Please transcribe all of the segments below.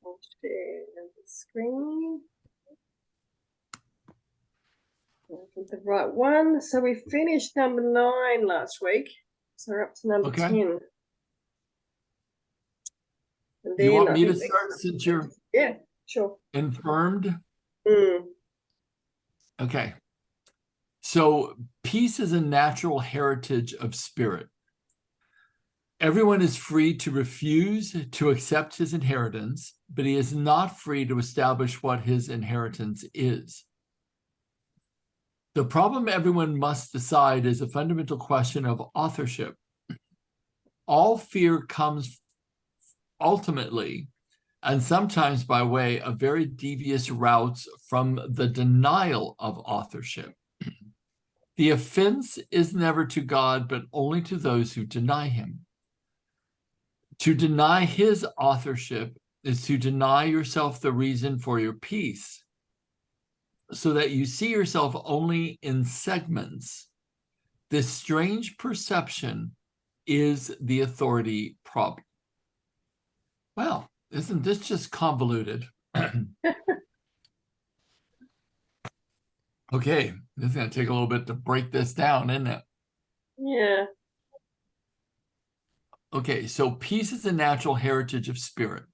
I'll share the screen. The right one. So we finished number 9 last week. So we're up to number 10. And then you want me to start since you're sure. Confirmed? Mm. Okay. So peace is a natural heritage of spirit. Everyone is free to refuse to accept his inheritance, but he is not free to establish what his inheritance is. The problem everyone must decide is a fundamental question of authorship. All fear comes ultimately, and sometimes by way of very devious routes, from the denial of authorship. The offense is never to God, but only to those who deny him. To deny his authorship is to deny yourself the reason for your peace, so that you see yourself only in segments. This strange perception is the authority problem. Well, isn't this just convoluted? Okay, this is going to take a little bit to break this down, isn't it? Yeah. Okay, so peace is a natural heritage of spirit.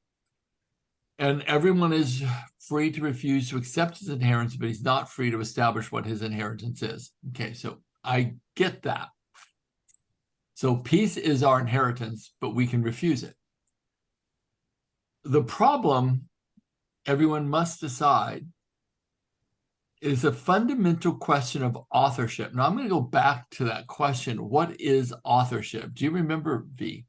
And everyone is free to refuse to accept his inheritance, but he's not free to establish what his inheritance is. Okay, so I get that. So peace is our inheritance, but we can refuse it. The problem everyone must decide is a fundamental question of authorship. Now, I'm going to go back to that question. What is authorship? Do you remember, V?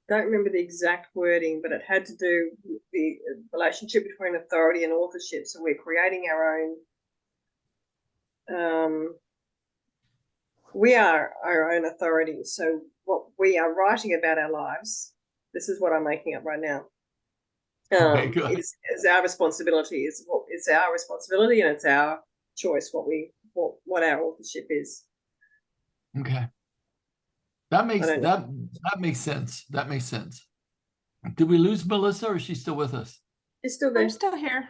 Don't remember the exact wording, but it had to do with the relationship between authority and authorship. So we're creating our own, we are our own authority. So what we are writing about our lives, this is what I'm making up right now, is our responsibility. It's our responsibility, and it's our choice what our authorship is. Okay. That makes sense. That makes sense. Did we lose Melissa, or is she still with us? She's still there. I'm still here.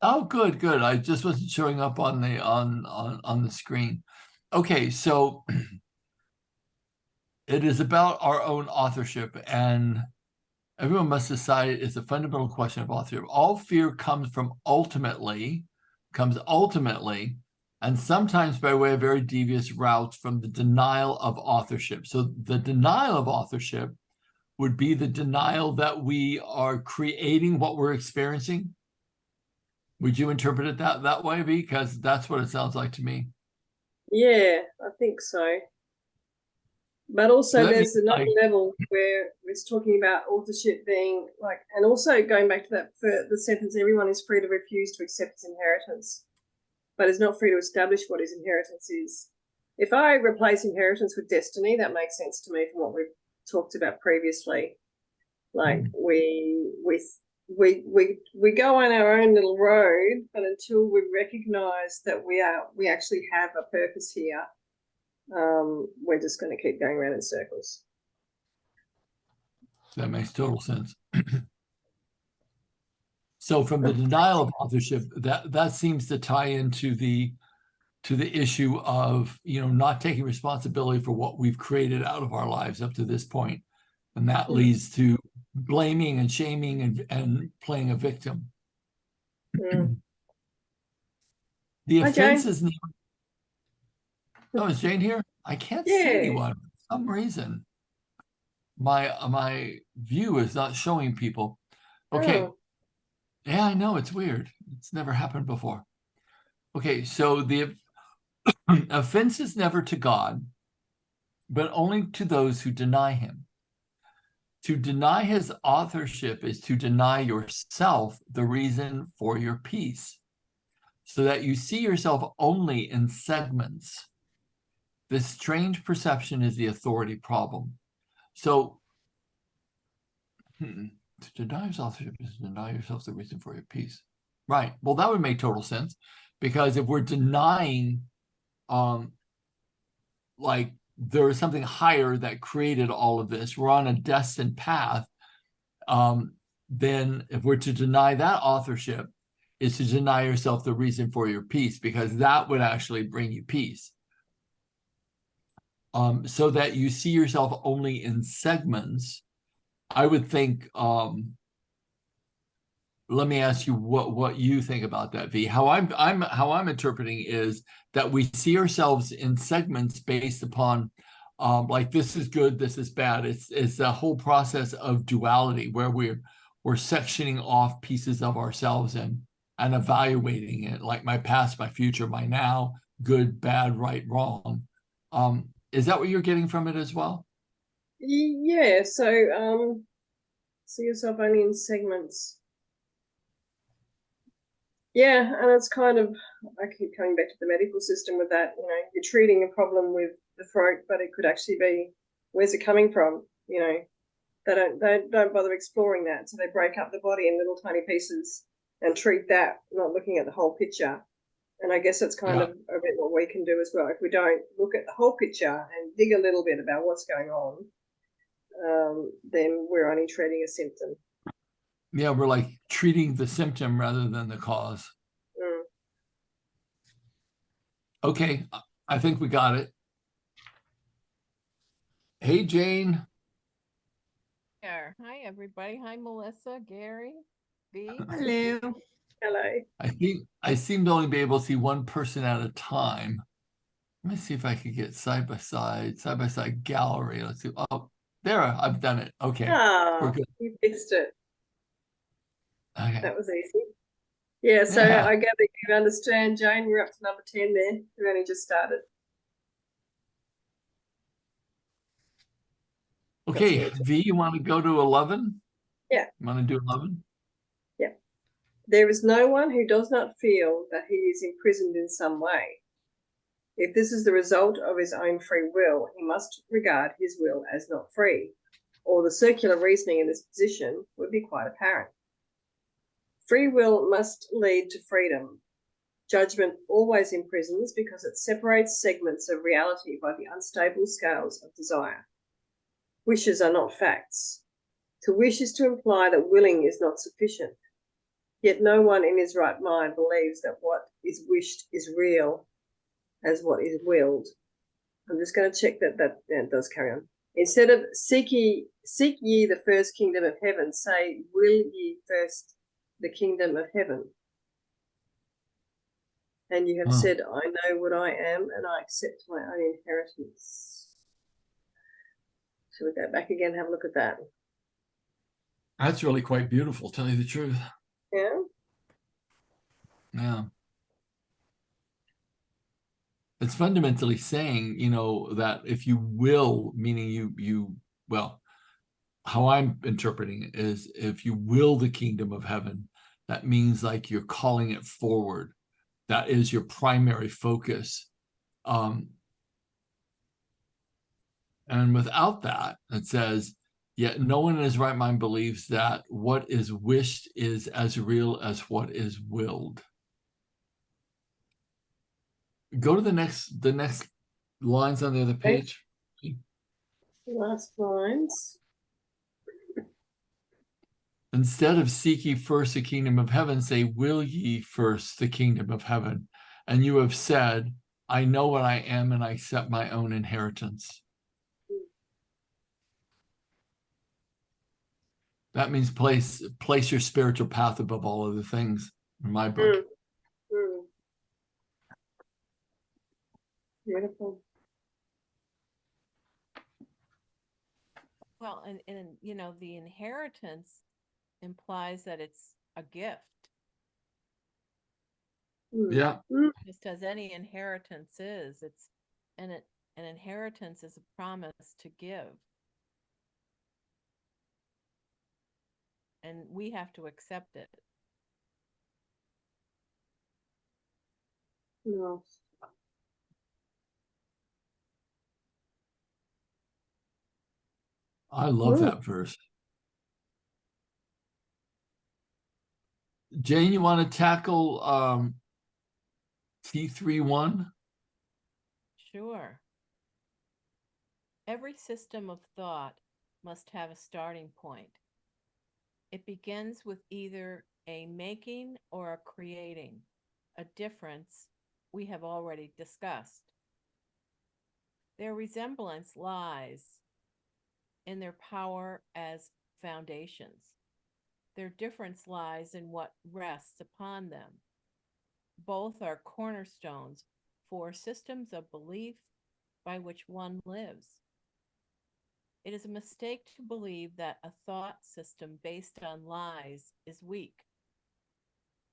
Oh, good. I just wasn't showing up on the screen. Okay, so it is about our own authorship, and everyone must decide it's a fundamental question of authorship. All fear comes ultimately, and sometimes by way of very devious routes, from the denial of authorship. So the denial of authorship would be the denial that we are creating what we're experiencing. Would you interpret it that way, because that's what it sounds like to me? Yeah, I think so. But also there's another level where it's talking about authorship being like, and also going back to that for the sentence, everyone is free to refuse to accept his inheritance, but is not free to establish what his inheritance is. If I replace inheritance with destiny, that makes sense to me from what we've talked about previously. Like we go on our own little road, but until we recognize that we actually have a purpose here, we're just going to keep going around in circles. That makes total sense. So from the denial of authorship, that seems to tie into the issue of, not taking responsibility for what we've created out of our lives up to this point. And that leads to blaming and shaming and playing a victim. The offense is never... Oh, is Jane here? I can't see anyone for some reason. My view is not showing people. Okay. Yeah, I know, it's weird. It's never happened before. Okay, so the offense is never to God, but only to those who deny him. To deny his authorship is to deny yourself the reason for your peace, so that you see yourself only in segments. This strange perception is the authority problem. So, to deny his authorship is to deny yourself the reason for your peace. Right. Well, that would make total sense, because if we're denying, like there is something higher that created all of this. We're on a destined path. Then if we're to deny that authorship, is to deny yourself the reason for your peace, because that would actually bring you peace. So that you see yourself only in segments, I would think, let me ask you what you think about that, V. How I'm interpreting is that we see ourselves in segments based upon like, this is good, this is bad. It's a whole process of duality where we're sectioning off pieces of ourselves and evaluating it, like my past, my future, my now, good, bad, right, wrong. Is that what you're getting from it as well? Yeah, so see yourself only in segments. Yeah, and it's kind of, I keep coming back to the medical system with that. You're treating a problem with the throat, but it could actually be, where's it coming from? They don't bother exploring that, so they break up the body in little tiny pieces and treat that, not looking at the whole picture. And I guess it's kind of a bit what we can do as well. If we don't look at the whole picture and dig a little bit about what's going on, then we're only treating a symptom. Yeah, we're like treating the symptom rather than the cause. Okay, I think we got it. Hey, Jane. Hi, everybody. Hi, Melissa, Gary, B. Hello. Hello. I seem to only be able to see one person at a time. Let me see if I could get side by side gallery. Let's see. Oh, there, I've done it. Okay, we're good. You fixed it. Okay. That was easy. Yeah, so Yeah. I gather you understand, Jane. We're up to number 10 there. We only just started. Okay, V, you want to go to 11? Yeah. You want to do 11? Yeah. There is no one who does not feel that he is imprisoned in some way. If this is the result of his own free will, he must regard his will as not free, or the circular reasoning in this position would be quite apparent. Free will must lead to freedom. Judgment always imprisons because it separates segments of reality by the unstable scales of desire. Wishes are not facts. To wish is to imply that willing is not sufficient. Yet no one in his right mind believes that what is wished is real as what is willed. I'm just going to check that it does carry on. Instead of seek ye the first kingdom of heaven, say, will ye first the kingdom of heaven? And you have said, I know what I am and I accept my own inheritance. Shall we go back again, have a look at that? That's really quite beautiful, tell you the truth. Yeah. Yeah. It's fundamentally saying, that if you will, meaning well, how I'm interpreting it is, if you will the kingdom of heaven, that means like you're calling it forward. That is your primary focus. And without that, it says, yet no one in his right mind believes that what is wished is as real as what is willed. Go to the next lines on the other page. Last lines. Instead of seek ye first the kingdom of heaven, say, will ye first the kingdom of heaven? And you have said, I know what I am and I accept my own inheritance. That means place your spiritual path above all other things in my book. Beautiful. Well, and the inheritance implies that it's a gift. Yeah. Just as any inheritance is, an inheritance is a promise to give. And we have to accept it. No. I love that verse. Jane, you want to tackle T3:1? Sure. Every system of thought must have a starting point. It begins with either a making or a creating, a difference we have already discussed. Their resemblance lies in their power as foundations. Their difference lies in what rests upon them. Both are cornerstones for systems of belief by which one lives. It is a mistake to believe that a thought system based on lies is weak.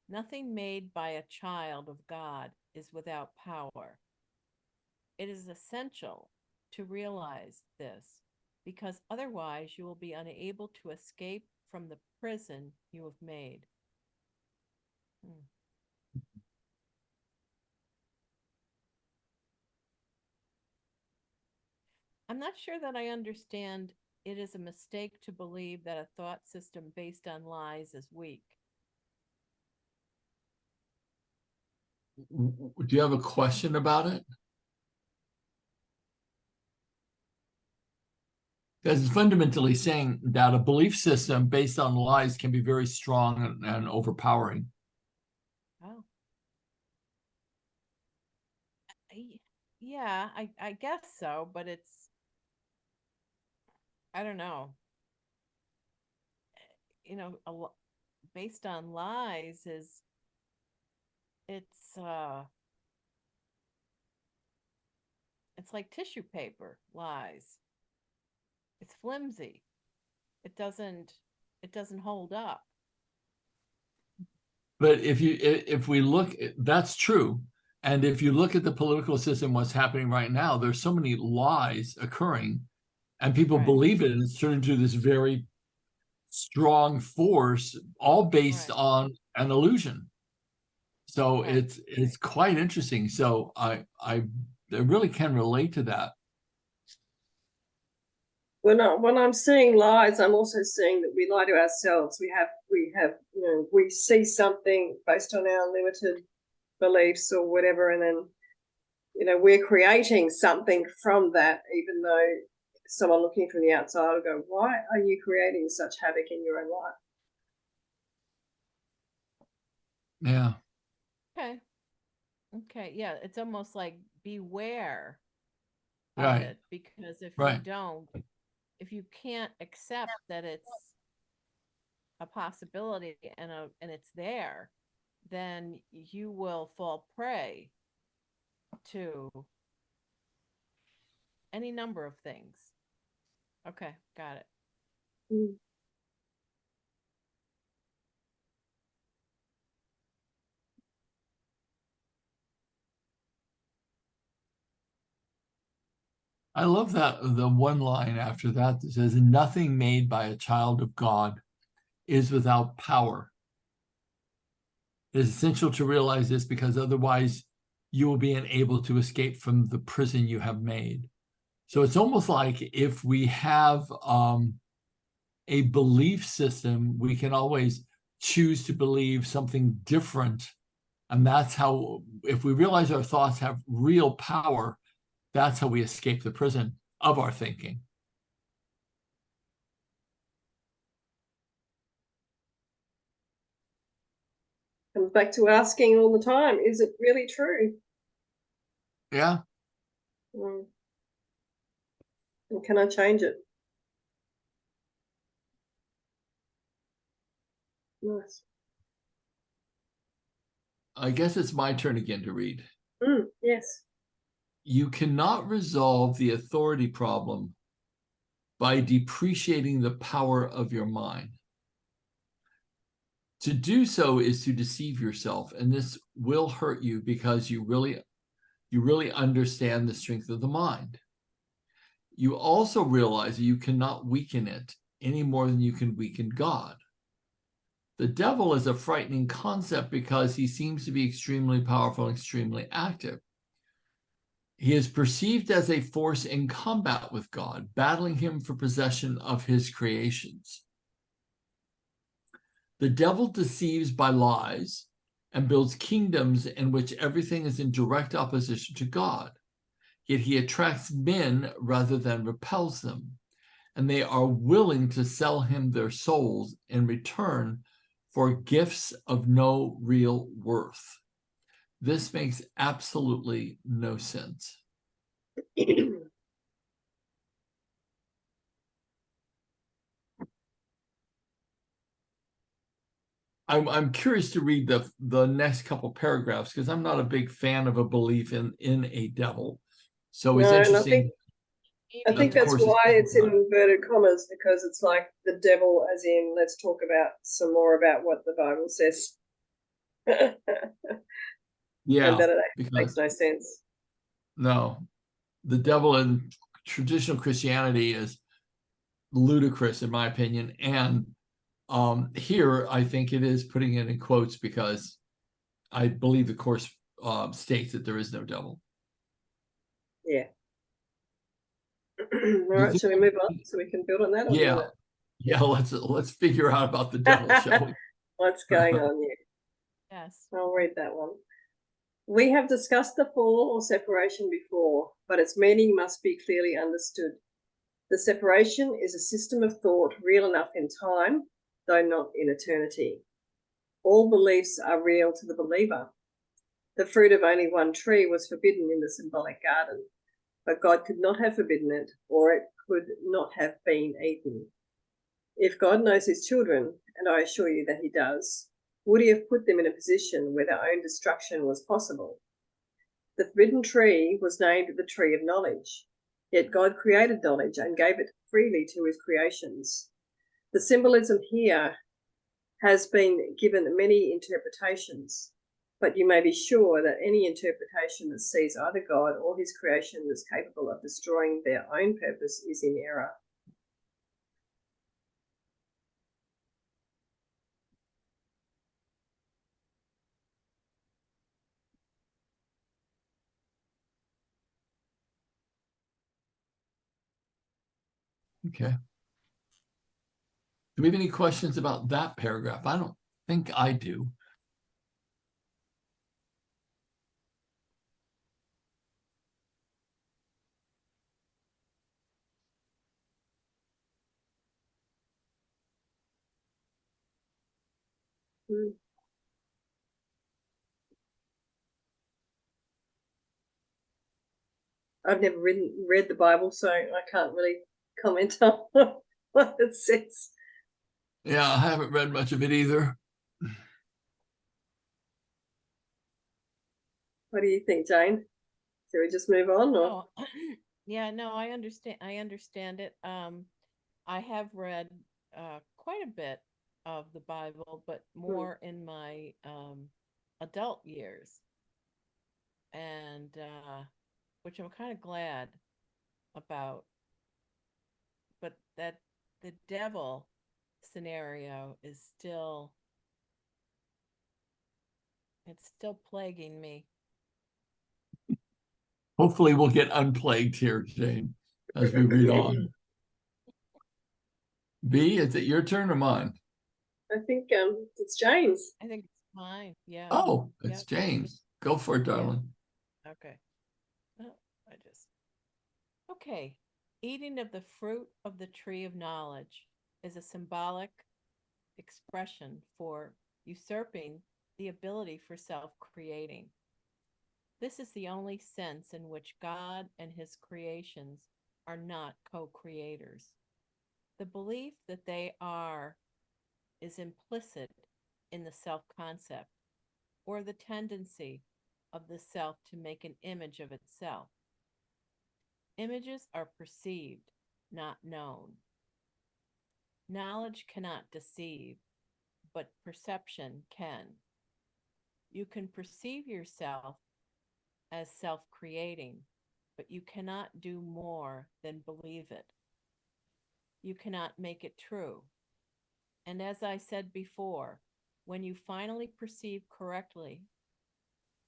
Nothing made by a child of God is without power. It is essential to realize this, because otherwise you will be unable to escape from the prison you have made. I'm not sure that I understand. It is a mistake to believe that a thought system based on lies is weak. Do you have a question about it? Because it's fundamentally saying that a belief system based on lies can be very strong and overpowering. Oh. Yeah, I guess so, but I don't know. You know, based on lies it's it's like tissue paper lies. It's flimsy. It doesn't hold up. But if we look, that's true. And if you look at the political system, what's happening right now, there's so many lies occurring, and people Right. believe it, and it's turned into this very strong force, all based Right. on an illusion. So Right. it's quite interesting. So I really can relate to that. When I'm seeing lies, I'm also seeing that we lie to ourselves. We have we see something based on our limited beliefs or whatever, and then we're creating something from that, even though someone looking from the outside will go, why are you creating such havoc in your own life? Yeah. Okay, yeah, it's almost like beware of Right. it, because Right. if you can't accept that it's a possibility and it's there, then you will fall prey to any number of things. Okay, got it. Mm. I love that the one line after that says, nothing made by a child of God is without power. It is essential to realize this, because otherwise you will be unable to escape from the prison you have made. So it's almost like if we have a belief system, we can always choose to believe something different. And that's how, if we realize our thoughts have real power, that's how we escape the prison of our thinking. Comes back to asking all the time, is it really true? Yeah. Mm. And can I change it? Nice. I guess it's my turn again to read. Yes. You cannot resolve the authority problem by depreciating the power of your mind. To do so is to deceive yourself, and this will hurt you because you really understand the strength of the mind. You also realize that you cannot weaken it any more than you can weaken God. The devil is a frightening concept because he seems to be extremely powerful and extremely active. He is perceived as a force in combat with God, battling him for possession of his creations. The devil deceives by lies and builds kingdoms in which everything is in direct opposition to God. yet he attracts men rather than repels them, and they are willing to sell him their souls in return for gifts of no real worth. This makes absolutely no sense. I'm curious to read the next couple paragraphs because I'm not a big fan of a belief in a devil. So it's No, and interesting. I think that the that's course is why it's in focused on. inverted commas, because it's like the devil, as in, let's talk about some more about what the Bible says. And Yeah, that it makes because no sense. no, the devil in traditional Christianity is ludicrous, in my opinion. And here, I think it is putting it in quotes because I believe the course states that there is no devil. Yeah. All right, shall we move on so we can build on that? Or do you Yeah, want yeah. Let's figure out about the devil, shall we? What's going on here? Yes. I'll read that one. We have discussed the fall or separation before, but its meaning must be clearly understood. The separation is a system of thought real enough in time, though not in eternity. All beliefs are real to the believer. The fruit of only one tree was forbidden in the symbolic garden, but God could not have forbidden it, or it could not have been eaten. If God knows his children, and I assure you that he does, would he have put them in a position where their own destruction was possible? The forbidden tree was named the tree of knowledge, yet God created knowledge and gave it freely to his creations. The symbolism here has been given many interpretations, but you may be sure that any interpretation that sees either God or his creation as capable of destroying their own purpose is in error. Okay. Do we have any questions about that paragraph? I don't think I do. I've never read the Bible, so I can't really comment on what it says. Yeah, I haven't read much of it either. What do you think, Jane? Shall we just move on? Or? Oh, yeah, no, I understand. I understand it. I have read quite a bit of the Bible, but more in my adult years, and which I'm kind of glad about. But that the devil scenario is still, it's still plaguing me. Hopefully we'll get unplagued here, Jane, as we read on. B, is it your turn or mine? I think it's Jane's. I think it's mine. Yeah. Oh, it's Yep. Jane's. Go for it, darling. Okay. Oh, okay. Eating of the fruit of the tree of knowledge is a symbolic expression for usurping the ability for self-creating. This is the only sense in which God and his creations are not co-creators. The belief that they are is implicit in the self-concept, or the tendency of the self to make an image of itself. Images are perceived, not known. Knowledge cannot deceive, but perception can. You can perceive yourself as self-creating, but you cannot do more than believe it. You cannot make it true. And as I said before, when you finally perceive correctly,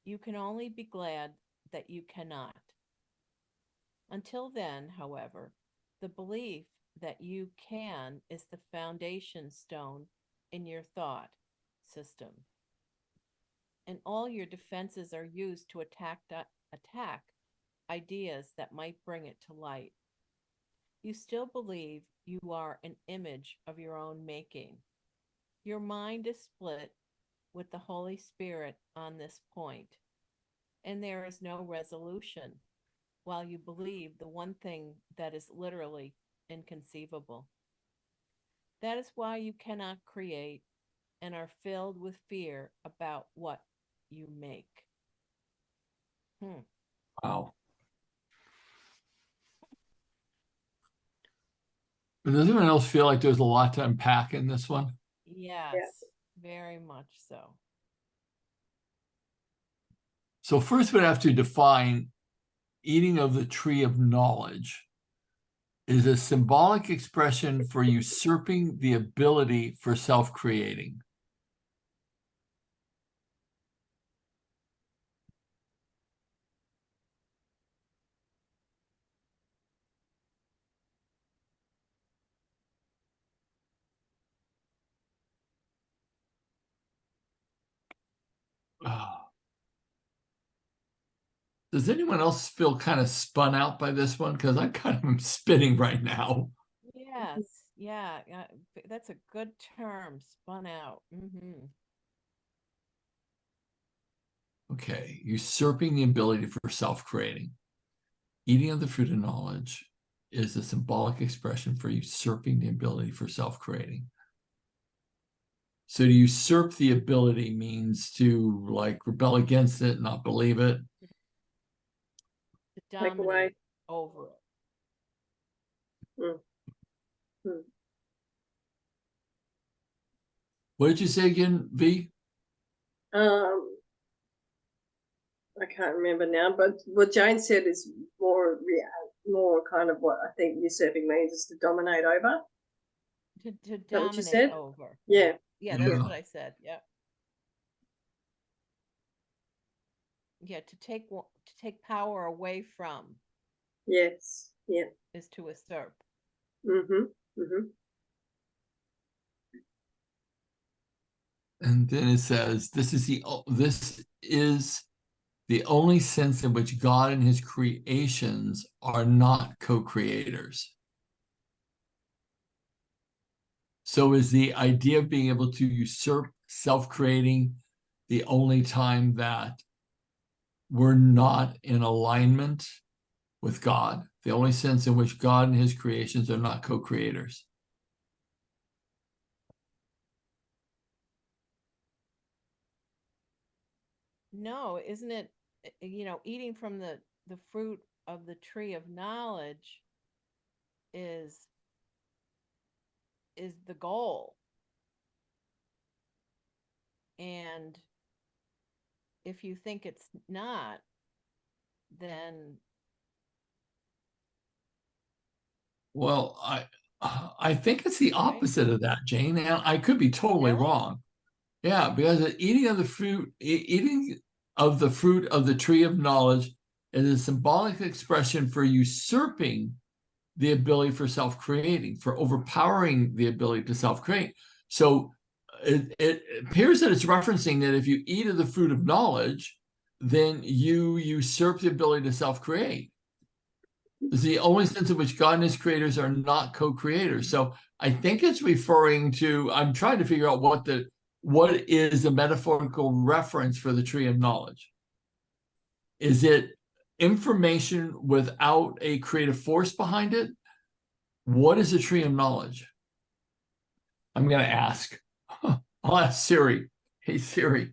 you can only be glad that you cannot. Until then, however, the belief that you can is the foundation stone in your thought system. And all your defenses are used to attack ideas that might bring it to light. You still believe you are an image of your own making. Your mind is split with the Holy Spirit on this point, and there is no resolution while you believe the one thing that is literally inconceivable. That is why you cannot create and are filled with fear about what you make. Wow. But does anyone else feel like there's a lot to unpack in this one? Yes, yeah. Very much so. So first we'd have to define eating of the tree of knowledge is a symbolic expression for usurping the ability for self-creating. Does anyone else feel kind of spun out by this one? Because I kind of am spinning right now. Yes, yeah, that's a good term, spun out. Okay, usurping the ability for self-creating. Eating of the fruit of knowledge is a symbolic expression for usurping the ability for self-creating. So to usurp the ability means to like rebel against it, not believe it. To dominate over it. What did you say again, V? I can't remember now, but what Jane said is more kind of what I think usurping means is to dominate over. To dominate over. Yeah. Yeah, that's what I said. Yeah. Yeah, to take power away from. Yes. Yeah. Is to usurp. And then it says, this is the only sense in which God and his creations are not co-creators. So is the idea of being able to usurp self-creating the only time that we're not in alignment with God? The only sense in which God and his creations are not co-creators? No, isn't it, eating from the fruit of the tree of knowledge is the goal. And if you think it's not, then. Well, I think it's the opposite of that, Jane, and I could be totally wrong. Yeah, because eating of the fruit of the tree of knowledge is a symbolic expression for usurping the ability for self-creating, for overpowering the ability to self-create. So it appears that it's referencing that if you eat of the fruit of knowledge, then you usurp the ability to self-create. It's the only sense in which God and his creators are not co-creators. So I think it's referring to, I'm trying to figure out what is the metaphorical reference for the tree of knowledge. Is it information without a creative force behind it? What is a tree of knowledge? I'm going to ask. I'll ask Siri. Hey, Siri.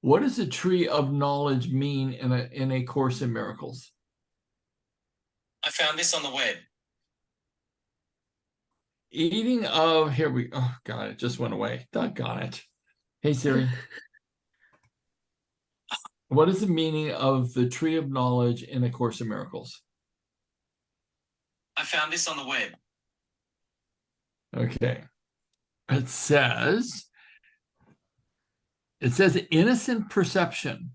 What does a tree of knowledge mean in a Course in Miracles? I found this on the web. Eating of, oh God, it just went away. Doggone it. Hey, Siri. What is the meaning of the tree of knowledge in A Course in Miracles? I found this on the web. Okay. It says innocent perception.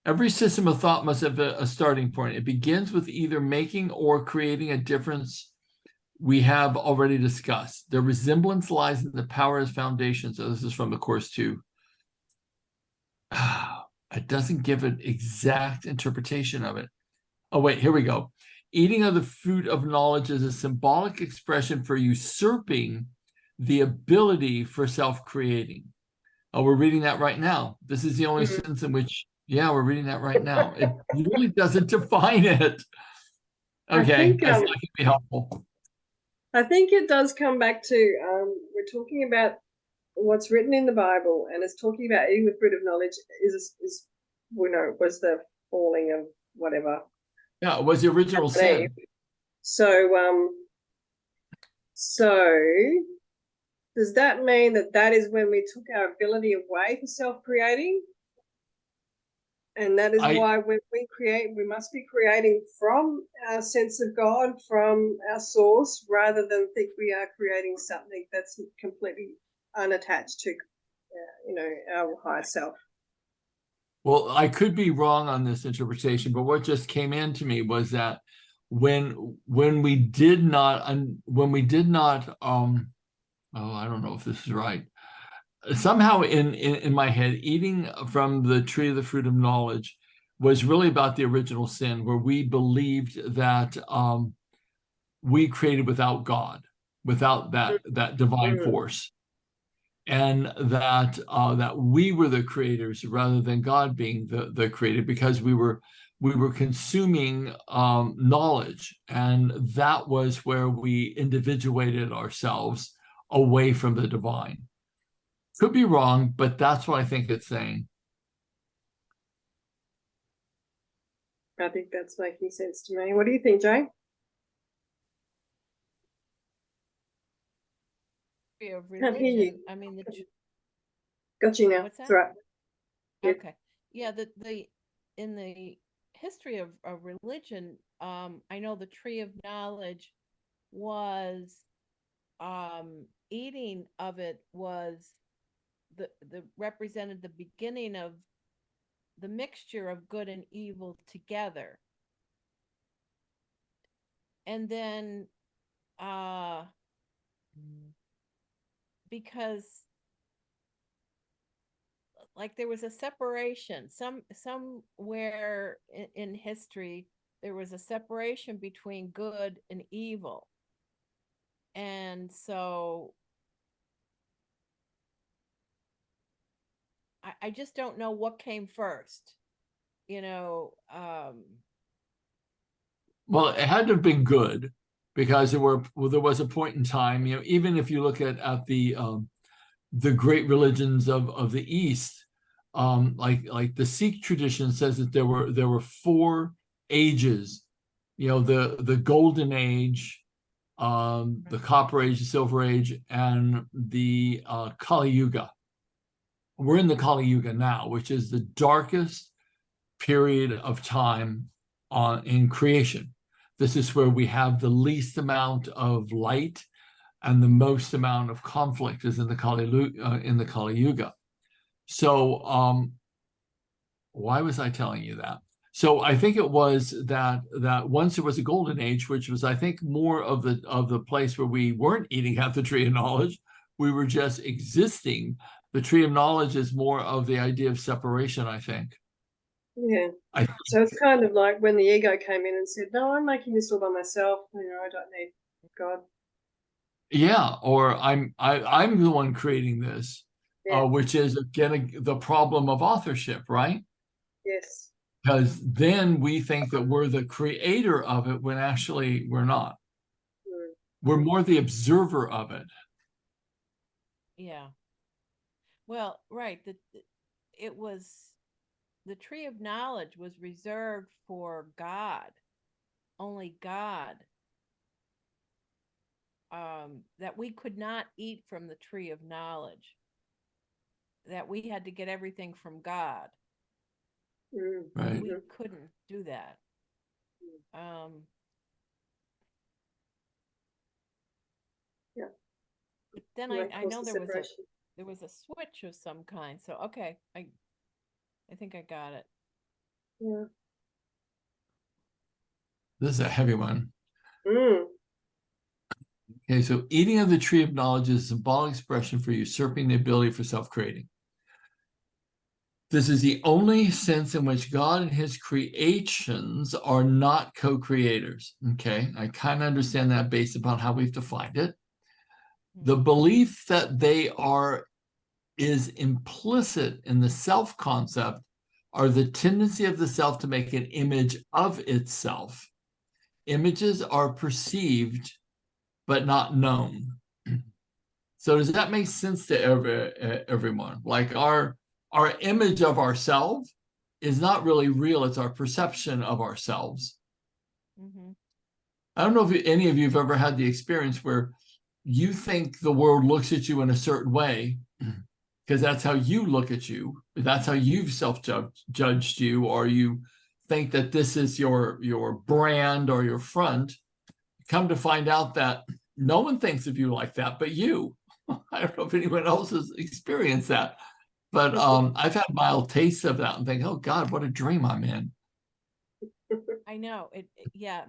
Every system of thought must have a starting point. It begins with either making or creating a difference we have already discussed. Their resemblance lies in the power as foundation. So this is from the Course 2. It doesn't give an exact interpretation of it. Oh, wait, here we go. Eating of the fruit of knowledge is a symbolic expression for usurping the ability for self-creating. Oh, we're reading that right now. This is the only sense in which, yeah, we're reading that right now. It really doesn't define it. Okay, I thought it could be helpful. I think it does come back to we're talking about what's written in the Bible, and it's talking about eating the fruit of knowledge is was the falling of whatever. Yeah, it was the original sin. So does that mean that is when we took our ability away for self-creating? And that is why when we create, we must be creating from our sense of God, from our source, rather than think we are creating something that's completely unattached to, our higher self. Well, I could be wrong on this interpretation, but what just came into me was that when we did not I don't know if this is right. Somehow in my head, eating from the tree of the fruit of knowledge was really about the original sin, where we believed that we created without God, without that divine force, and that we were the creators rather than God being the creator, because we were consuming knowledge, and that was where we individuated ourselves away from the divine. Could be wrong, but that's what I think it's saying. I think that's making sense to me. What do you think, Jay? Of religion, I mean, got you now. What's that? That's right. Okay. Yeah, in the history of religion, I know the tree of knowledge was eating of it was the represented the beginning of the mixture of good and evil together. And then because like there was a separation somewhere in history, there was a separation between good and evil, and so I just don't know what came first, Well, it had to have been good, because there was a point in time, even if you look at the great religions of the East, like the Sikh tradition says that there were 4 ages, the golden age, the copper age, the silver age, and the Kali Yuga. We're in the Kali Yuga now, which is the darkest period of time in creation. This is where we have the least amount of light and the most amount of conflict is in the Kali Yuga. So why was I telling you that? So I think it was that once there was a golden age, which was, I think, more of the place where we weren't eating at the tree of knowledge, we were just existing. The tree of knowledge is more of the idea of separation, I think. Yeah. So it's kind of like when the ego came in and said, no, I'm making this all by myself. I don't need God. Yeah, or I'm the one creating this, which is again the problem of authorship, right? Yes. Because then we think that we're the creator of it when actually we're not. We're more the observer of it. Yeah. Well, right. It was the tree of knowledge was reserved for God, only God. That we could not eat from the tree of knowledge, that we had to get everything from God. Right. We couldn't do that. Yeah. But then I know there was a switch of some kind. So okay, I think I got it. Yeah. This is a heavy one. Okay, so eating of the tree of knowledge is a symbolic expression for usurping the ability for self-creating. This is the only sense in which God and his creations are not co-creators. Okay, I kind of understand that based upon how we've defined it. The belief that they are is implicit in the self-concept are the tendency of the self to make an image of itself. Images are perceived, but not known. So does that make sense to everyone? Like our image of ourselves is not really real. It's our perception of ourselves. Mm-hmm. I don't know if any of you have ever had the experience where you think the world looks at you in a certain way because that's how you look at you. That's how you've self-judged you, or you think that this is your brand or your front. Come to find out that no one thinks of you like that but you. I don't know if anyone else has experienced that, but I've had mild tastes of that and think, oh God, what a dream I'm in. I know yeah,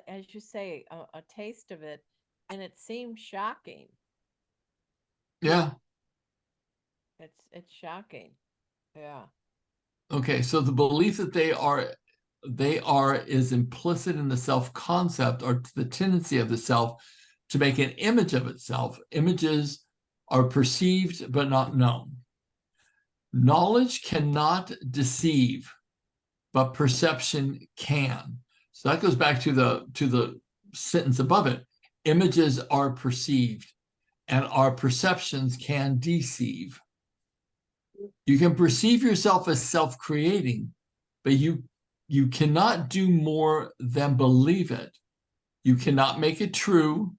as you say, a taste of it, and it seems shocking. Yeah. It's shocking. Yeah. Okay, so the belief that they are is implicit in the self-concept, or the tendency of the self to make an image of itself. Images are perceived but not known. Knowledge cannot deceive, but perception can. So that goes back to the sentence above it. Images are perceived, and our perceptions can deceive. You can perceive yourself as self-creating, but you cannot do more than believe it. You cannot make it true.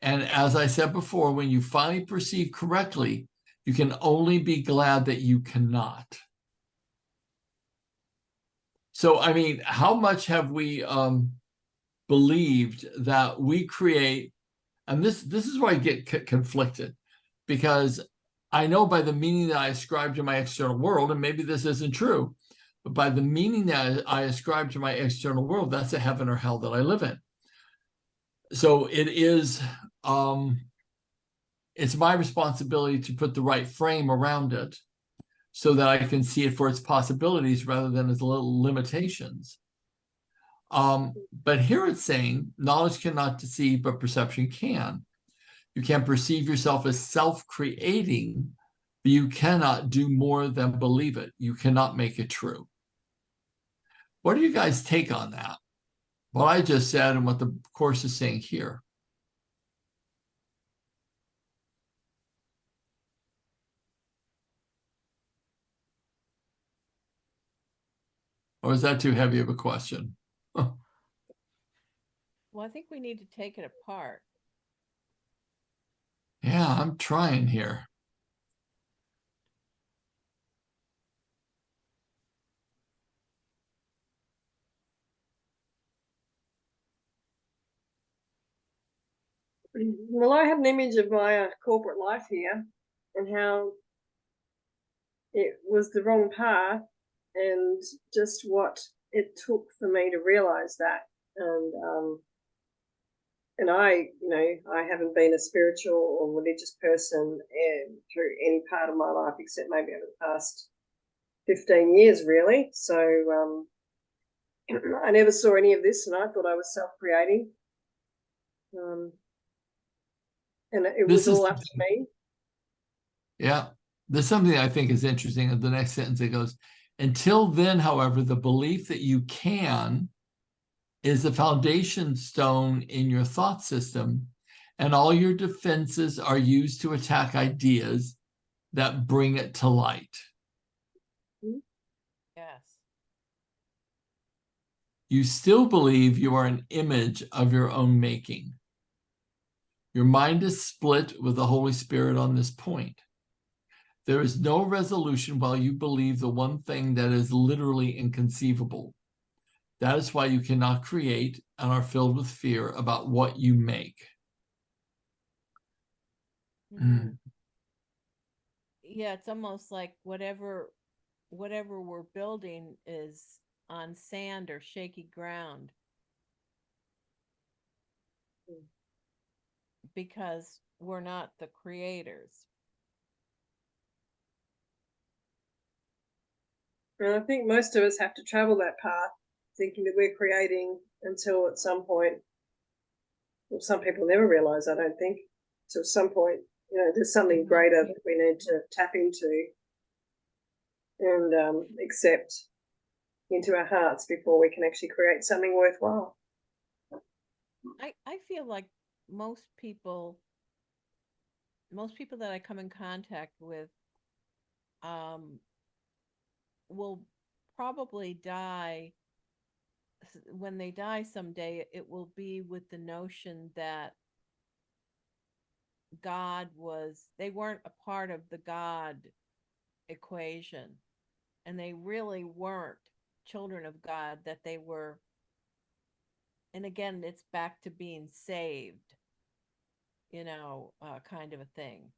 And as I said before, when you finally perceive correctly, you can only be glad that you cannot. So, I mean, how much have we believed that we create? And this is where I get conflicted, because I know by the meaning that I ascribe to my external world, and maybe this isn't true, but by the meaning that I ascribe to my external world, that's a heaven or hell that I live in. So it is, it's my responsibility to put the right frame around it so that I can see it for its possibilities rather than its little limitations. But here it's saying knowledge cannot deceive, but perception can. You can perceive yourself as self-creating, but you cannot do more than believe it. You cannot make it true. What do you guys take on that? What I just said and what the Course is saying here. Or is that too heavy of a question? Well, I think we need to take it apart. Yeah, I'm trying here. Well, I have an image of my corporate life here and how it was the wrong path, and just what it took for me to realize that. And I, I haven't been a spiritual or religious person through any part of my life, except maybe over the past 15 years, really. So I never saw any of this, and I thought I was self-creating. And it was all up to me. Yeah, there's something I think is interesting. In the next sentence, it goes, until then, however, the belief that you can is the foundation stone in your thought system, and all your defenses are used to attack ideas that bring it to light. Yes. You still believe you are an image of your own making. Your mind is split with the Holy Spirit on this point. There is no resolution while you believe the one thing that is literally inconceivable. That is why you cannot create and are filled with fear about what you make. Mm-hmm. Yeah, it's almost like whatever we're building is on sand or shaky ground, because we're not the creators. And I think most of us have to travel that path, thinking that we're creating until at some point, well, some people never realize, I don't think, till some point, there's something greater that we need to tap into and accept into our hearts before we can actually create something worthwhile. I feel like most people that I come in contact with will probably die. When they die someday, it will be with the notion that they weren't a part of the God equation, and they really weren't children of God, that they were. And again, it's back to being saved, kind of a thing.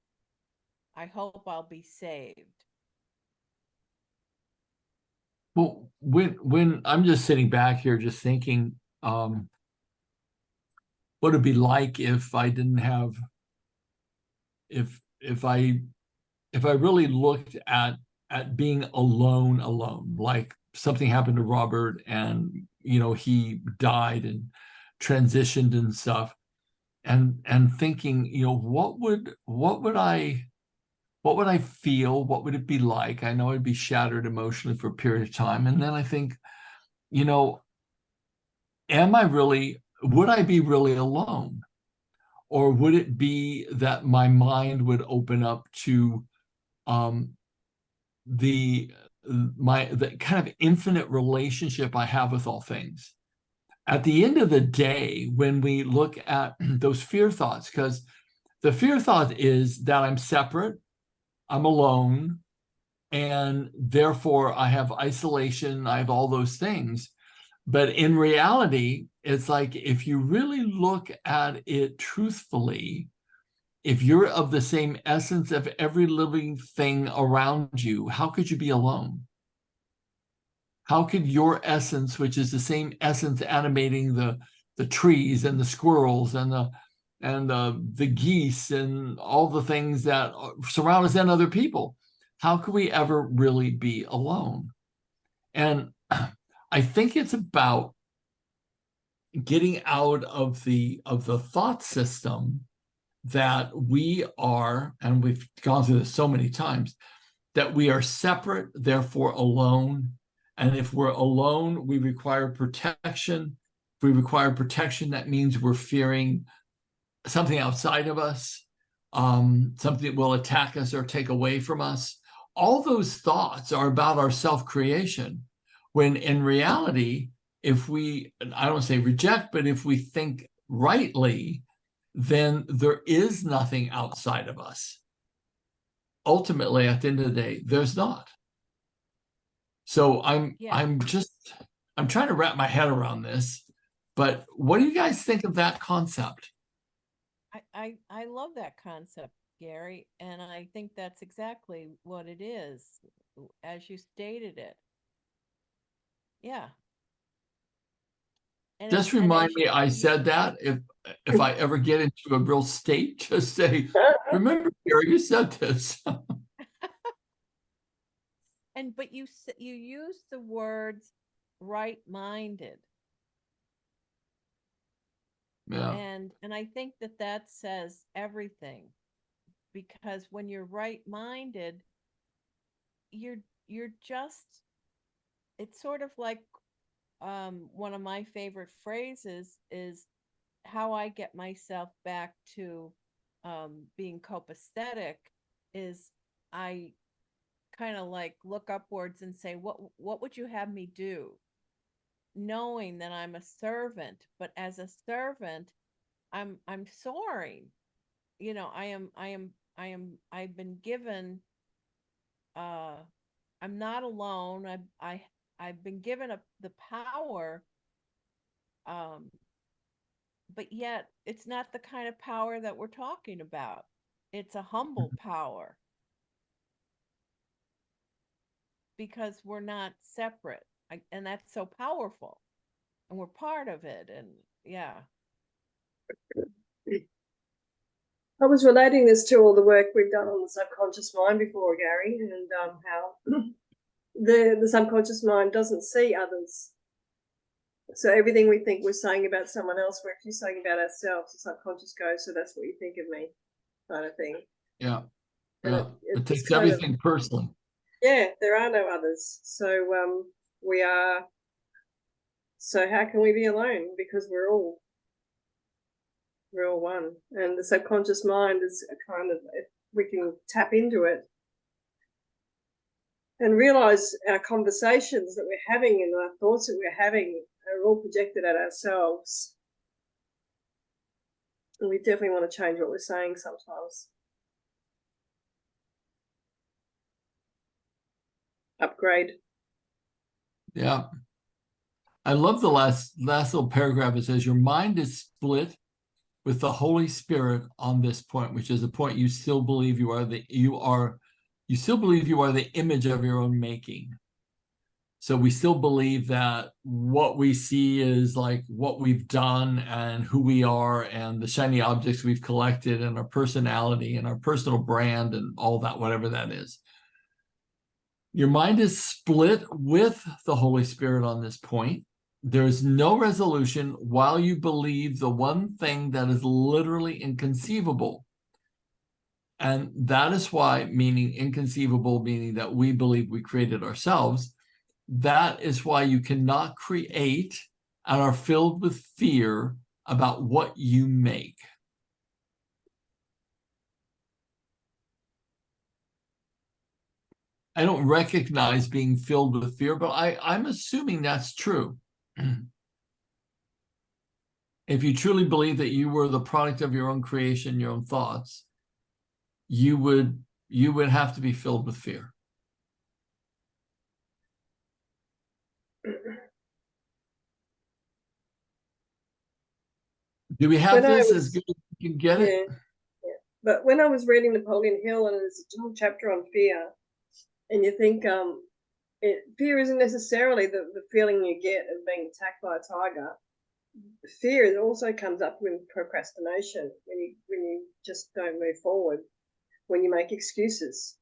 I hope I'll be saved. Well, when I'm just sitting back here, just thinking, what it'd be like if I didn't have, if I really looked at being alone, like something happened to Robert and he died and transitioned and stuff, and thinking, what would I feel? What would it be like? I know I'd be shattered emotionally for a period of time. And then I think, would I be really alone? Or would it be that my mind would open up to the kind of infinite relationship I have with all things? At the end of the day, when we look at those fear thoughts, because the fear thought is that I'm separate, I'm alone, and therefore I have isolation, I have all those things. But in reality, it's like, if you really look at it truthfully, if you're of the same essence of every living thing around you, how could you be alone? How could your essence, which is the same essence animating the trees and the squirrels and the geese and all the things that surround us and other people, how could we ever really be alone? And I think it's about getting out of the thought system that we are, and we've gone through this so many times, that we are separate, therefore alone. And if we're alone, we require protection. If we require protection, that means we're fearing something outside of us, something that will attack us or take away from us. All those thoughts are about our self-creation, when in reality, if we, I don't want to say reject, but if we think rightly, then there is nothing outside of us. Ultimately, at the end of the day, there's not. So I'm trying to wrap my head around this, but what do you guys think of that concept? I love that concept, Gary, and I think that's exactly what it is, as you stated it. Yeah. And Just remind me I said that. If I ever get into a real state, just say, remember, Gary, you said this. But you use the words right-minded. Yeah. And I think that says everything, because when you're right-minded, you're just, it's sort of like one of my favorite phrases is how I get myself back to being copacetic is I kind of like look upwards and say, what would you have me do? Knowing that I'm a servant, but as a servant, I'm soaring. I've been given I'm not alone. I've been given the power, but yet it's not the kind of power that we're talking about. It's a humble power, because we're not separate. And that's so powerful. And we're part of it. And yeah. I was relating this to all the work we've done on the subconscious mind before, Gary, and how the subconscious mind doesn't see others. So everything we think we're saying about someone else, we're actually saying about ourselves. The subconscious goes, so that's what you think of me, kind of thing. Yeah. And Yeah. It it's takes kind everything personally. yeah, there are no others. So we are. So how can we be alone? Because we're all one. And the subconscious mind is a kind of, if we can tap into it and realize our conversations that we're having and our thoughts that we're having are all projected at ourselves. And we definitely want to change what we're saying sometimes. Upgrade. Yeah. I love the last little paragraph. It says, your mind is split with the Holy Spirit on this point, which is a point you still believe you still believe you are the image of your own making. So we still believe that what we see is like what we've done and who we are and the shiny objects we've collected and our personality and our personal brand and all that, whatever that is. Your mind is split with the Holy Spirit on this point. There's no resolution while you believe the one thing that is literally inconceivable. And that is why, meaning inconceivable, meaning that we believe we created ourselves, that is why you cannot create and are filled with fear about what you make. I don't recognize being filled with fear, but I'm assuming that's true. If you truly believe that you were the product of your own creation, your own thoughts, you would have to be filled with fear. Do we have this as good as we can get it? Yeah. But when I was reading Napoleon Hill, and there's a whole chapter on fear, and you think fear isn't necessarily the feeling you get of being attacked by a tiger. Fear also comes up with procrastination, when you just don't move forward, when you make excuses.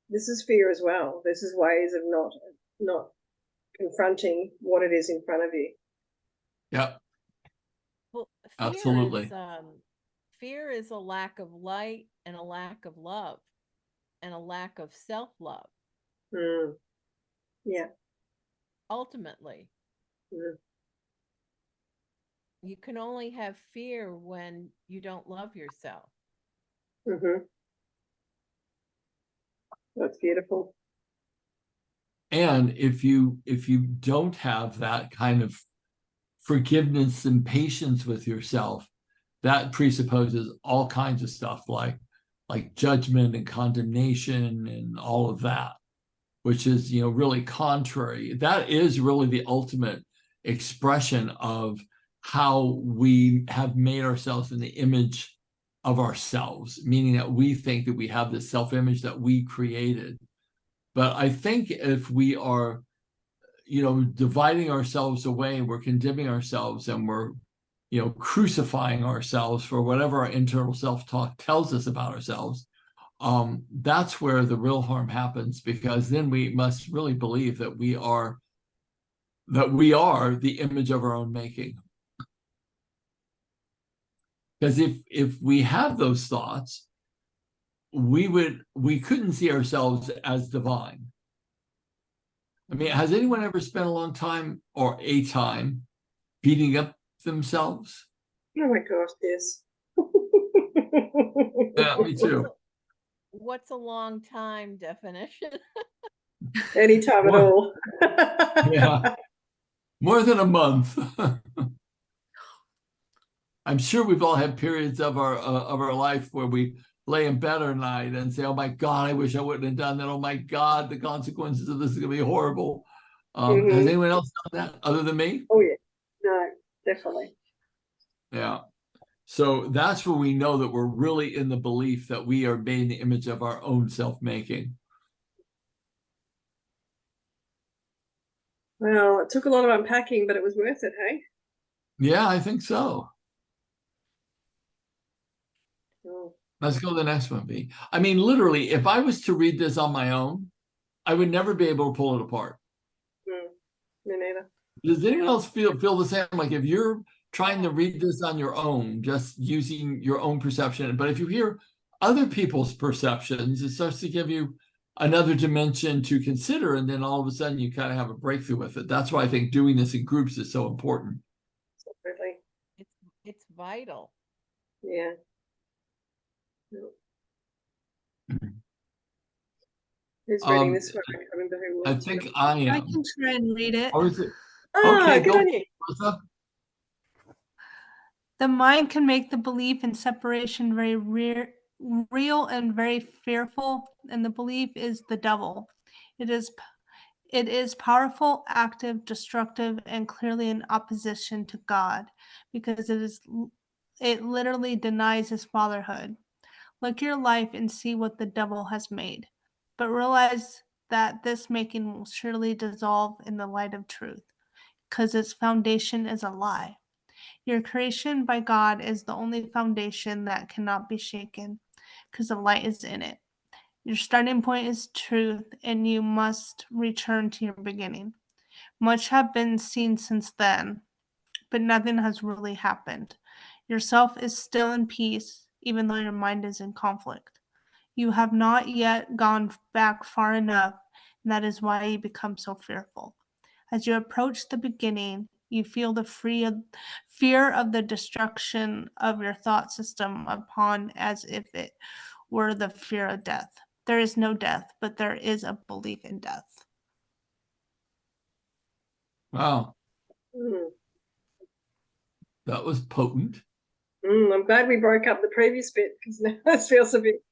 This is fear as well. This is ways of not confronting what it is in front of you. Yeah. Well, absolutely. Fear is a lack of light and a lack of love and a lack of self-love. Yeah. Ultimately. You can only have fear when you don't love yourself. That's beautiful. And if you don't have that kind of forgiveness and patience with yourself, that presupposes all kinds of stuff like judgment and condemnation and all of that, which is, really contrary. That is really the ultimate expression of how we have made ourselves in the image of ourselves, meaning that we think that we have this self-image that we created. But I think if we are, dividing ourselves away, we're condemning ourselves and we're, crucifying ourselves for whatever our internal self-talk tells us about ourselves, that's where the real harm happens, because then we must really believe that we are the image of our own making. Because if we have those thoughts, we couldn't see ourselves as divine. I mean, has anyone ever spent a long time or a time beating up themselves? Oh my gosh, yes. Yeah, me too. What's a long time definition? Anytime at all. Yeah, more than a month. I'm sure we've all had periods of our life where we lay in bed at night and say, "Oh my God, I wish I wouldn't have done that. Oh my God, the consequences of this is going to be horrible." Has anyone else done that other than me? Oh yeah, no, definitely. Yeah. So that's where we know that we're really in the belief that we are made in the image of our own self-making. Well, it took a lot of unpacking, but it was worth it, hey? Yeah, I think so. Oh. Let's go to the next one, B. I mean, literally, if I was to read this on my own, I would never be able to pull it apart. Me neither. Does anyone else feel the same? Like if you're trying to read this on your own, just using your own perception, but if you hear other people's perceptions, it starts to give you another dimension to consider, and then all of a sudden you kind of have a breakthrough with it. That's why I think doing this in groups is so important. Absolutely. It's vital. Yeah. Who's reading this one? I can't remember who it I was. think I am. I can try and read it. Or is it? Ah, Okay, good go. on you. Melissa. The mind can make the belief in separation very real and very fearful, and the belief is the devil. It is powerful, active, destructive, and clearly in opposition to God, because it literally denies his fatherhood. Look your life and see what the devil has made, but realize that this making will surely dissolve in the light of truth, because its foundation is a lie. Your creation by God is the only foundation that cannot be shaken, because the light is in it. Your starting point is truth, and you must return to your beginning. Much has been seen since then, but nothing has really happened. Yourself is still in peace, even though your mind is in conflict. You have not yet gone back far enough, and that is why you become so fearful. As you approach the beginning, you feel the fear of the destruction of your thought system upon as if it were the fear of death. There is no death, but there is a belief in death. Wow, Mm. that was potent. I'm glad we broke up the previous bit because now this feels a bit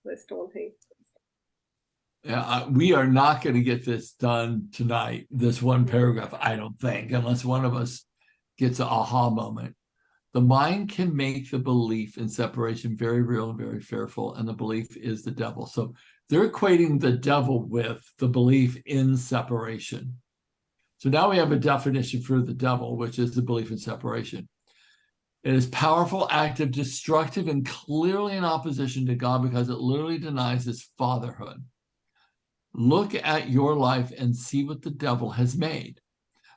less daunting. Yeah, we are not going to get this done tonight, this one paragraph, I don't think, unless one of us gets an aha moment. The mind can make the belief in separation very real and very fearful, and the belief is the devil. So they're equating the devil with the belief in separation. So now we have a definition for the devil, which is the belief in separation. It is powerful, active, destructive, and clearly in opposition to God because it literally denies his fatherhood. Look at your life and see what the devil has made.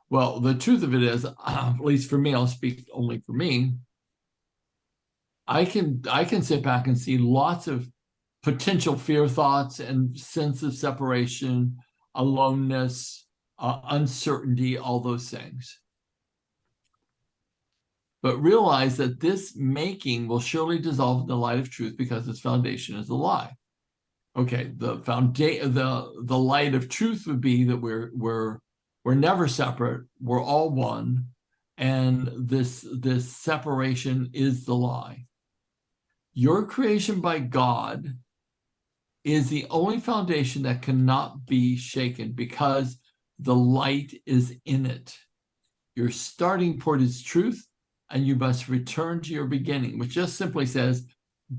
Well, the truth of it is, at least for me, I'll speak only for me. I can sit back and see lots of potential fear thoughts and sense of separation, aloneness, uncertainty, all those things. But realize that this making will surely dissolve in the light of truth because its foundation is a lie. Okay, the light of truth would be that we're never separate, we're all one, and this separation is the lie. Your creation by God is the only foundation that cannot be shaken because the light is in it. Your starting point is truth, and you must return to your beginning, which just simply says,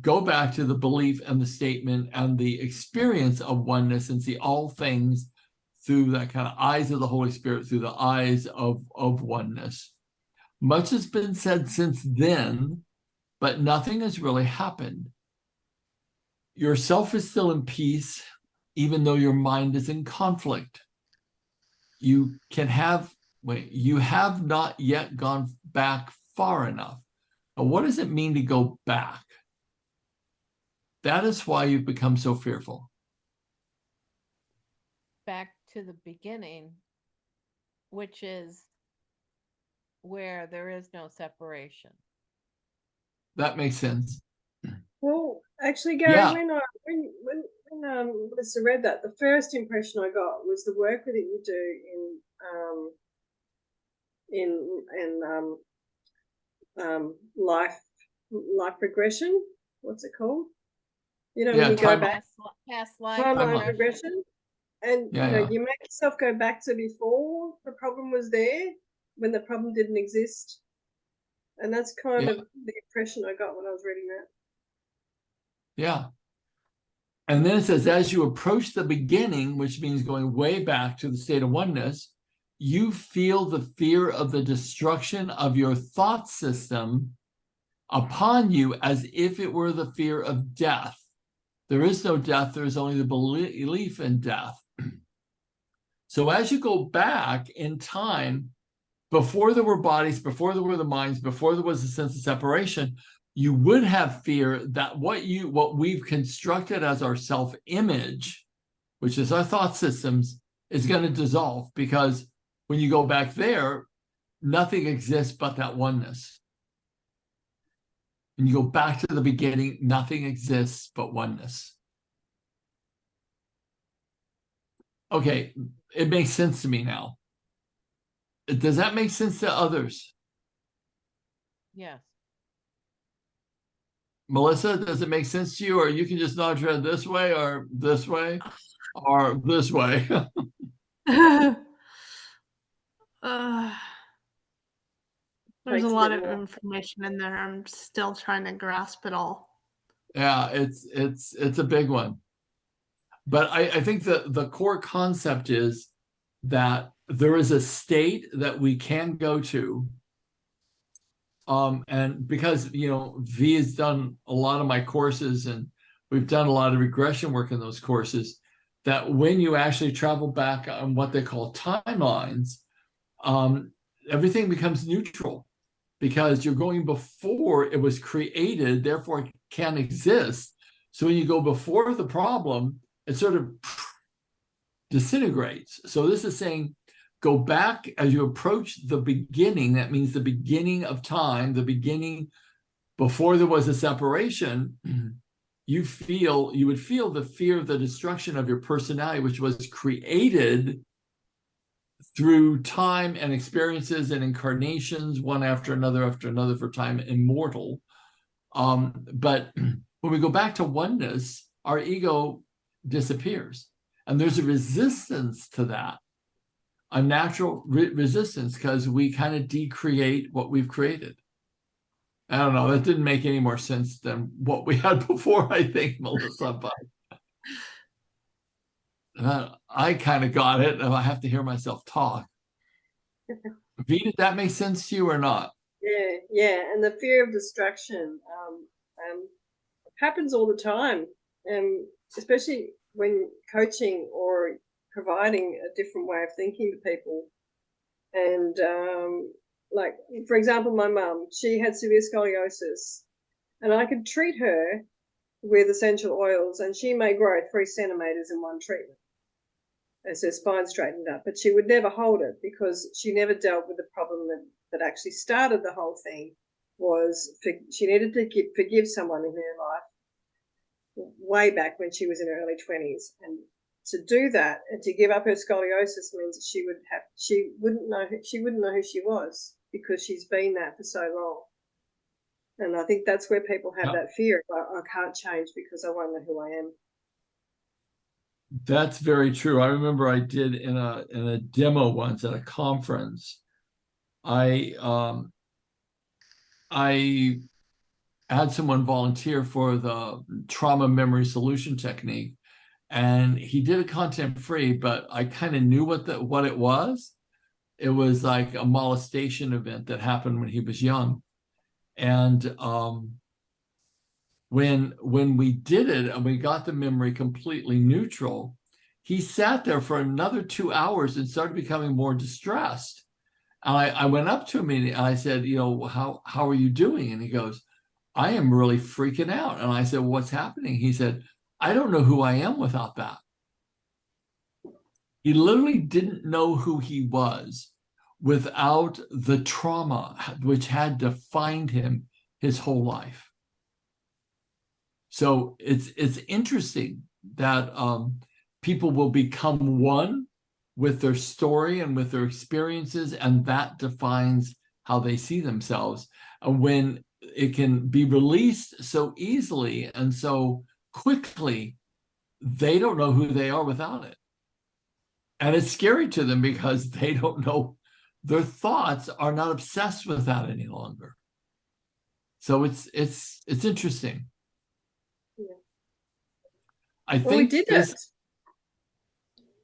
go back to the belief and the statement and the experience of oneness and see all things through that kind of eyes of the Holy Spirit, through the eyes of oneness. Much has been said since then, but nothing has really happened. Yourself is still in peace, even though your mind is in conflict. You have not yet gone back far enough. Now, what does it mean to go back? That is why you've become so fearful. Back to the beginning, which is where there is no separation. That makes sense. Well, actually, Gary, Yeah. when Melissa read that, the first impression I got was the work that you do in life regression. What's it called? You know, when you go back, past life timeline regression, and you make yourself go back to before the problem was there, when the problem didn't exist, and that's kind of the impression I got when I was reading that. Yeah. And then it says, as you approach the beginning, which means going way back to the state of oneness, you feel the fear of the destruction of your thought system upon you as if it were the fear of death. There is no death, there is only the belief in death. So as you go back in time, before there were bodies, before there were the minds, before there was a sense of separation, you would have fear that what we've constructed as our self-image, which is our thought systems, is going to dissolve, because when you go back there, nothing exists but that oneness. When you go back to the beginning, nothing exists but oneness. Okay, it makes sense to me now. Does that make sense to others? Yes. Melissa, does it make sense to you? Or you can just nod your head this way or this way or this way? There's a Takes a lot bit of more. information in there. I'm still trying to grasp it all. Yeah, it's a big one. But I think that the core concept is that there is a state that we can go to. And because, V has done a lot of my courses and we've done a lot of regression work in those courses, that when you actually travel back on what they call timelines, everything becomes neutral, because you're going before it was created, therefore it can't exist. So when you go before the problem, it sort of disintegrates. So this is saying, go back as you approach the beginning. That means the beginning of time, the beginning before there was a separation. You would feel the fear of the destruction of your personality, which was created through time and experiences and incarnations, one after another for time immortal. But when we go back to oneness, our ego disappears. And there's a resistance to that, a natural resistance, because we kind of decreate what we've created. I don't know, that didn't make any more sense than what we had before, I think, Melissa, but I kind of got it, and I have to hear myself talk. V, did that make sense to you or not? Yeah, and the fear of distraction happens all the time, especially when coaching or providing a different way of thinking to people. And like, for example, my mum, she had severe scoliosis, and I could treat her with essential oils, and she may grow 3 centimeters in one treatment as her spine straightened up, but she would never hold it, because she never dealt with the problem that actually started the whole thing. Was she needed to forgive someone in her life way back when she was in her early 20s, and to do that and to give up her scoliosis means that she wouldn't know who she was, because she's been that for so long. And I think that's where people have that fear. I can't change because I won't know who I am. That's very true. I remember I did in a demo once at a conference. I had someone volunteer for the trauma memory solution technique, and he did it content free, but I kind of knew what it was. It was like a molestation event that happened when he was young. And when we did it and we got the memory completely neutral, he sat there for another 2 hours and started becoming more distressed. And I went up to him and I said, how are you doing? And he goes, I am really freaking out. And I said, well, what's happening? He said, I don't know who I am without that. He literally didn't know who he was without the trauma which had defined him his whole life. So it's interesting that people will become one with their story and with their experiences, and that defines how they see themselves. And when it can be released so easily and so quickly, they don't know who they are without it. And it's scary to them because they don't know, their thoughts are not obsessed with that any longer. So it's interesting. Yeah. I think we did this. it.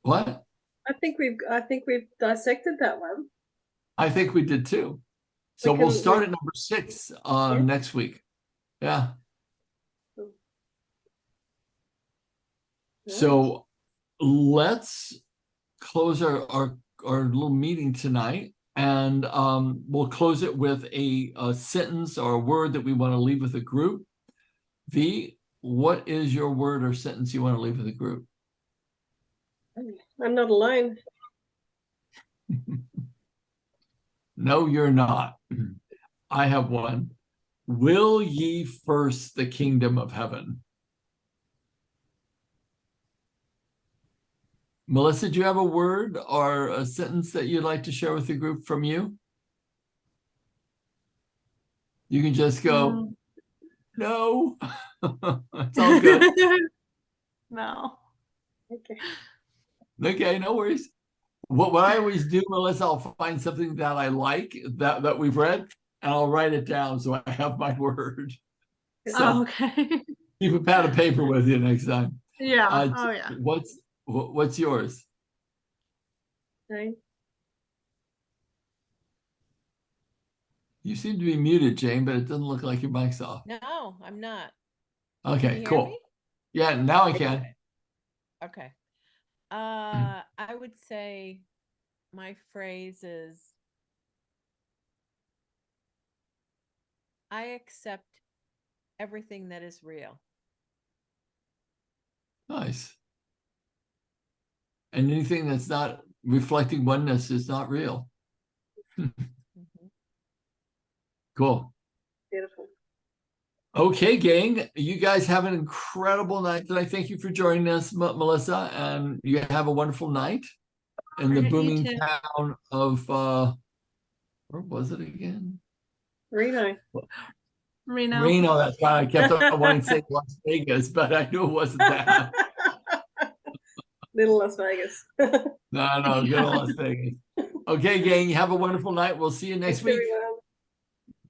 What? I think we've dissected that one. I think we did too. So we'll start at number 6 next week. Yeah. Nice. So let's close our little meeting tonight, and we'll close it with a sentence or a word that we want to leave with the group. V, what is your word or sentence you want to leave with the group? I'm not alone. No, you're not. I have one. Will ye first the kingdom of heaven? Melissa, do you have a word or a sentence that you'd like to share with the group from you? You can just go, no. It's all good. No. Okay. Okay, no worries. What I always do, Melissa, I'll find something that I like that we've read, and I'll write it down so I have my word. So Oh, okay. keep a pad of paper with you next time. Yeah. Oh, yeah. What's yours? Jane? You seem to be muted, Jane, but it doesn't look like your mic's off. No, I'm not. Okay, Can you hear cool. me? Yeah, now I can. Okay. I would say my phrase is, I accept everything that is real. Nice. And anything that's not reflecting oneness is not real. Mhm. Cool. Beautiful. Okay, gang, you guys have an incredible night tonight. Thank you for joining us, Melissa, and you have a wonderful night in the Alright, you booming too. town of where was it again? Reno. Reno. Reno. That's why I kept on wanting to say Las Vegas, but I knew it wasn't that. Little Las Vegas. No, good old Las Vegas. Okay, gang, you have a wonderful night. We'll see you next Thanks, week.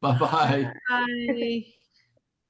everyone. Bye-bye. Bye.